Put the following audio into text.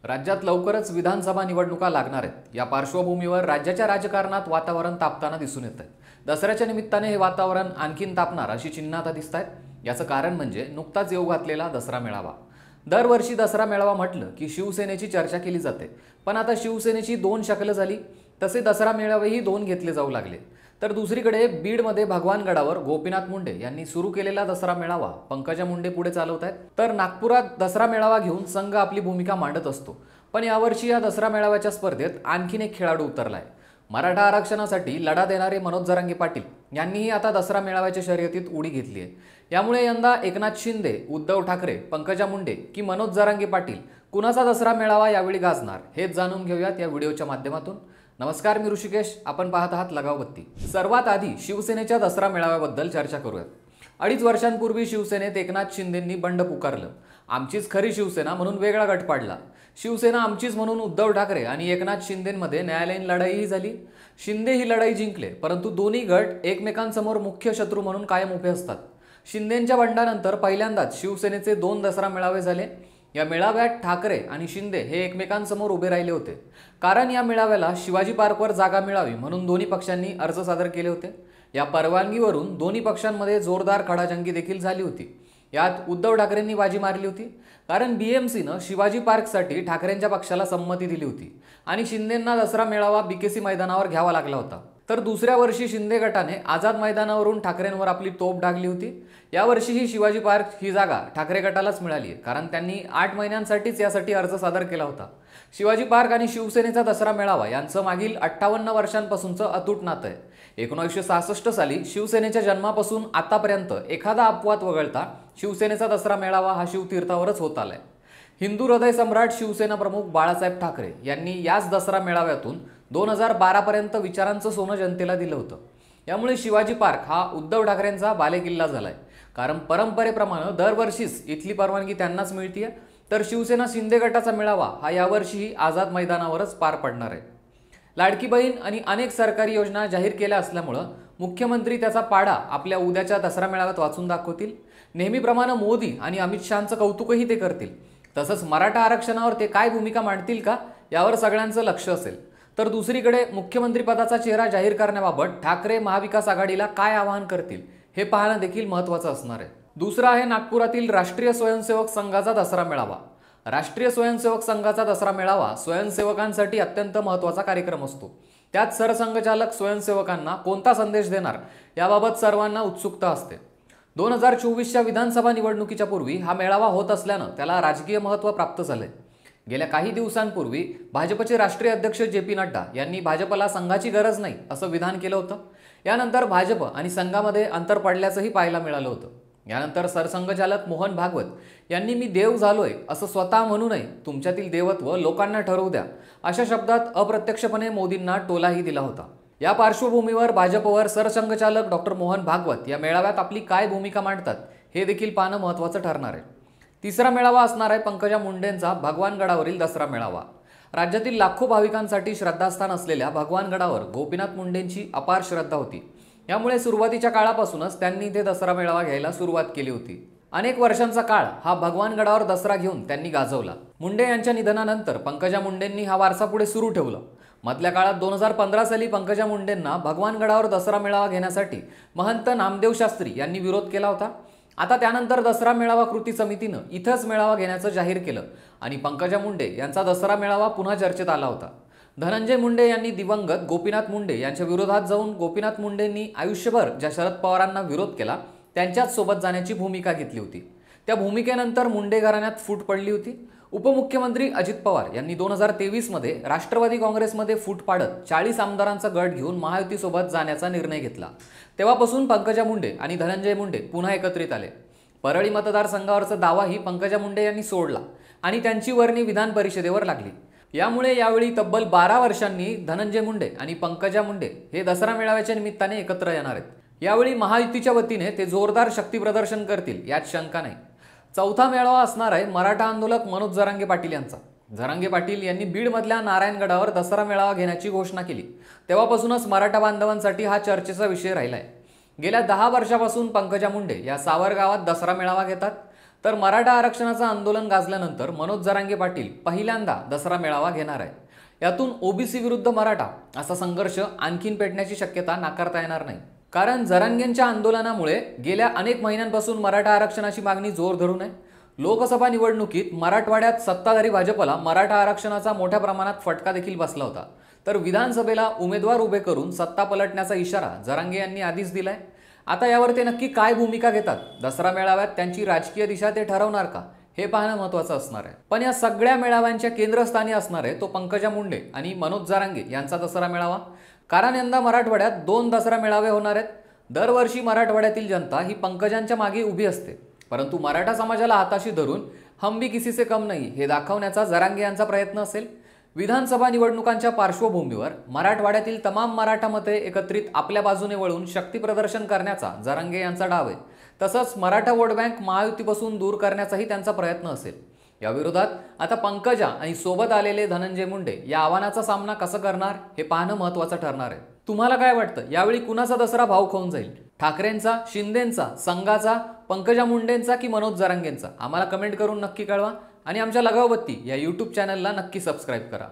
राज्यात लवकरच विधानसभा निवडणुका लागणार आहेत। या पार्श्वभूमीवर राज्याच्या राजकारणात वातावरण तापताना दिसून येत आहे। दसऱ्याच्या निमित्ताने हे वातावरण आणखीन तापणार अशी चिन्ह आता दिसत आहेत। याचं कारण म्हणजे नुकताच येऊ घातलेला दसरा मेळावा। दरवर्षी दसरा मेळावा म्हटलं की शिवसेनेची चर्चा केली जाते, पण आता शिवसेनेची दोन शकलं झाली, तसे दसरा मेळावेही दोन घेतले जाऊ लागले। तर दुसरीकडे बीडमध्ये भगवानगडावर गोपीनाथ मुंडे यांनी सुरू केलेला दसरा मेळावा पंकजा मुंडे पुढे चालवत आहेत। तर नागपुरात दसरा मेळावा घेऊन संघ आपली भूमिका मांडत असतो, पण यावर्षी या दसरा मेळाव्याच्या स्पर्धेत आणखीन एक खेळाडू उतरलाय। मराठा आरक्षणासाठी लढा देणारे मनोज जरांगे पाटील यांनीही आता दसरा मेळाव्याच्या शर्यतीत उडी घेतली आहे। यामुळे यंदा एकनाथ शिंदे, उद्धव ठाकरे, पंकजा मुंडे की मनोज जरांगे पाटील कुणाचा दसरा मेळावा यावेळी गाजणार हेच जाणून घेऊयात या व्हिडिओच्या माध्यमातून। नमस्कार, मी ऋषिकेश, आपण पाहत आहात लगाव बत्ती। सर्वात आधी शिवसेनेच्या दसरा मेळाव्याबद्दल चर्चा करूयात। 2.5 वर्षांपूर्वी शिवसेनेत एकनाथ शिंदेंनी बंड पुकारलं। आमचीच खरी शिवसेना म्हणून वेगळा गट पाडला। शिवसेना आमचीच म्हणून उद्धव ठाकरे आणि एकनाथ शिंदेंमध्ये न्यायालयीन लढाईही झाली। शिंदे ही लढाई जिंकले, परंतु दोन्ही गट एकमेकांसमोर मुख्य शत्रू म्हणून कायम उभे असतात। शिंदेंच्या बंडानंतर पहिल्यांदाच शिवसेनेचे 2 दसरा मेळावे झाले। या मेळाव्यात ठाकरे आणि शिंदे हे एकमेकांसमोर उभे राहिले होते, कारण या मेळाव्याला शिवाजी पार्कवर जागा मिळावी म्हणून दोन्ही पक्षांनी अर्ज सादर केले होते। या परवानगीवरून दोन्ही पक्षांमध्ये जोरदार खडाजंगी देखील झाली होती। यात उद्धव ठाकरेंनी बाजी मारली होती, कारण बीएमसीनं शिवाजी पार्कसाठी ठाकरेंच्या पक्षाला संमती दिली होती आणि शिंदेंना दसरा मेळावा बीकेसी मैदानावर घ्यावा लागला होता। तर दुसऱ्या वर्षी शिंदे गटाने आझाद मैदानावरून ठाकरेंवर आपली तोफ डागली होती। यावर्षीही शिवाजी पार्क ही जागा ठाकरे गटालाच मिळाली आहे, कारण त्यांनी 8 महिन्यांसाठीच यासाठी अर्ज सादर केला होता। शिवाजी पार्क आणि शिवसेनेचा दसरा मेळावा यांचं मागील 58 वर्षांपासूनचं अतूट नातं आहे। 1966 साली शिवसेनेच्या जन्मापासून आतापर्यंत एखादा अपवाद वगळता शिवसेनेचा दसरा मेळावा हा शिवतीर्थावरच होत आलाय। हिंदू हृदय सम्राट शिवसेना प्रमुख बाळासाहेब ठाकरे यांनी याच दसरा मेळाव्यातून 2012 पर्यंत विचारांचं सोनं जनतेला दिलं होतं। यामुळे शिवाजी पार्क हा उद्धव ठाकरेंचा बालेकिल्ला झालाय, कारण परंपरेप्रमाणे दरवर्षीच इथली परवानगी त्यांनाच मिळतीये। तर शिवसेना शिंदे गटाचा मेळावा हा यावर्षीही आझाद मैदानावरच पार पडणार आहे। लाडकी बहीण आणि अनेक सरकारी योजना जाहीर केल्या असल्यामुळे मुख्यमंत्री त्याचा पाढा आपल्या उद्याच्या दसरा मेळाव्यात वाचून दाखवतील। नेहमीप्रमाणे मोदी आणि अमित शहांचं कौतुकही ते करतील। तसंच मराठा आरक्षणावर ते काय भूमिका मांडतील का यावर सगळ्यांचं लक्ष असेल। तर दुसरीकडे मुख्यमंत्रीपदाचा चेहरा जाहीर करण्याबाबत ठाकरे महाविकास आघाडीला काय आवाहन करतील हे पाहणं देखील महत्त्वाचं असणार आहे। दुसरा आहे नागपुरातील राष्ट्रीय स्वयंसेवक संघाचा दसरा मेळावा। राष्ट्रीय स्वयंसेवक संघाचा दसरा मेळावा स्वयंसेवकांसाठी अत्यंत महत्त्वाचा कार्यक्रम असतो। त्यात सरसंघचालक स्वयंसेवकांना कोणता संदेश देणार याबाबत सर्वांना उत्सुकता असते। 2024च्या विधानसभा निवडणुकीच्या पूर्वी हा मेळावा होत असल्यानं त्याला राजकीय महत्त्व प्राप्त झालंय। गेल्या काही दिवसांपूर्वी भाजपचे राष्ट्रीय अध्यक्ष जे.पी. नड्डा यांनी भाजपला संघाची गरज नाही असं विधान केलं होतं। यानंतर भाजप आणि संघामध्ये अंतर पडल्याचंही पाहायला मिळालं होतं। यानंतर सरसंघचालक मोहन भागवत यांनी मी देव झालोय असं स्वतः म्हणू नये, तुमच्यातील देवत्व लोकांना ठरवू द्या अशा शब्दात अप्रत्यक्षपणे मोदींना टोलाही दिला होता। या पार्श्वभूमीवर भाजपवर सरसंघचालक डॉक्टर मोहन भागवत या मेळाव्यात आपली काय भूमिका मांडतात हे देखील पाहणं महत्त्वाचं ठरणार आहे। तिसरा मेळावा असणार आहे पंकजा मुंडेंचा भगवानगडावरील दसरा मेळावा। राज्यातील लाखो भाविकांसाठी श्रद्धास्थान असलेल्या भगवानगडावर गोपीनाथ मुंडेंची अपार श्रद्धा होती। यामुळे सुरुवातीच्या काळापासूनच त्यांनी इथे दसरा मेळावा घ्यायला सुरुवात केली होती। अनेक वर्षांचा काळ हा भगवानगडावर दसरा घेऊन त्यांनी गाजवला। मुंडे यांच्या निधनानंतर पंकजा मुंडेंनी हा वारसा पुढे सुरू ठेवला। मधल्या काळात 2015 साली पंकजा मुंडेंना भगवानगडावर दसरा मेळावा घेण्यासाठी महंत नामदेव शास्त्री यांनी विरोध केला होता। आता त्यानंतर दसरा मेळावा कृती समितीनं इथंच मेळावा घेण्याचं जाहीर केलं आणि पंकजा मुंडे यांचा दसरा मेळावा पुन्हा चर्चेत आला होता। धनंजय मुंडे यांनी दिवंगत गोपीनाथ मुंडे यांच्या विरोधात जाऊन गोपीनाथ मुंडेंनी आयुष्यभर ज्या शरद पवारांना विरोध केला त्यांच्याच सोबत जाण्याची भूमिका घेतली होती। त्या भूमिकेनंतर मुंडे घराण्यात फूट पडली होती। उपमुख्यमंत्री अजित पवार यांनी 2023 मध्ये राष्ट्रवादी काँग्रेसमध्ये फूट पाडत 40 आमदारांचा गट घेऊन महायुतीसोबत जाण्याचा निर्णय घेतला। तेव्हापासून पंकजा मुंडे आणि धनंजय मुंडे पुन्हा एकत्रित आले। परळी मतदारसंघावरचा दावाही पंकजा मुंडे यांनी सोडला आणि त्यांची वर्णी विधान परिषदेवर लागली। यामुळे यावेळी तब्बल 12 वर्षांनी धनंजय मुंडे आणि पंकजा मुंडे हे दसरा मेळाव्याच्या निमित्ताने एकत्र येणार आहेत। यावेळी महायुतीच्या वतीने ते जोरदार शक्ती प्रदर्शन करतील यात शंका नाही। चौथा मेळावा असणार आहे मराठा आंदोलक मनोज जरांगे पाटील यांचा। जरांगे पाटील यांनी बीडमधल्या नारायणगडावर दसरा मेळावा घेण्याची घोषणा केली। तेव्हापासूनच मराठा बांधवांसाठी हा चर्चेचा विषय राहिलाय। गेल्या 10 वर्षापासून पंकजा मुंडे या सावरगावात दसरा मेळावा घेतात। तर मराठा आरक्षणाचं आंदोलन गाजल्यानंतर मनोज जरांगे पाटील पहिल्यांदा दसरा मेळावा घेणार आहेत. यातून ओबीसी विरुद्ध मराठा असा संघर्ष आणखीन पेटण्याची शक्यता नाकारता येणार नाही. कारण जरांगेंच्या आंदोलनामुळे गेल्या अनेक महिन्यांपासून मराठा आरक्षणाची मागणी जोर धरून आहे. लोकसभा निवडणुकीत मराठवाड्यात सत्ताधारी भाजपला मराठा आरक्षणाचा मोठ्या प्रमाणात फटका देखील बसला होता. तर विधानसभेला उमेदवार उभे करून सत्ता पलटण्याचा इशारा जरांगे यांनी आधीच दिलाय. आता यावर ते नक्की काय भूमिका घेतात, दसरा मेळाव्यात त्यांची राजकीय दिशा ते ठरवणार का, हे पाहणं महत्त्वाचं असणार आहे. पण या सगळ्या मेळाव्यांच्या केंद्रस्थानी असणार आहे तो पंकजा मुंडे आणि मनोज जरांगे यांचा दसरा मेळावा. कारण यंदा मराठवाड्यात 2 दसरा मेळावे होणार आहेत. दरवर्षी मराठवाड्यातील जनता ही पंकजांच्या मागे उभी असते, परंतु मराठा समाजाला हाताशी धरून हम भी किसी से कम नाही हे दाखवण्याचा जरांगे यांचा प्रयत्न असेल. विधानसभा निवडणुकांच्या पार्श्वभूमीवर मराठवाड्यातील तमाम मराठा मते एकत्रित आपल्या बाजूने वळून शक्ती प्रदर्शन करण्याचा जरांगे यांचा डाव आहे. तसंच मराठा वोट बँक महायुतीपासून दूर करण्याचाही त्यांचा प्रयत्न असेल. या विरोधात आता पंकजा आणि सोबत आलेले धनंजय मुंडे या आव्हानाचा सामना कसं करणार हे पाहणं महत्त्वाचं ठरणार आहे. तुम्हाला काय वाटतं, यावेळी कुणाचा दसरा भाव खाऊन जाईल? ठाकरेंचा, शिंदेंचा, संघाचा, पंकजा मुंडेंचा की मनोज जरांगेंचा? आम्हाला कमेंट करून नक्की कळवा आणि आमच्या लगावबत्ती या यूट्यूब चॅनलला नक्की सबस्क्राईब करा.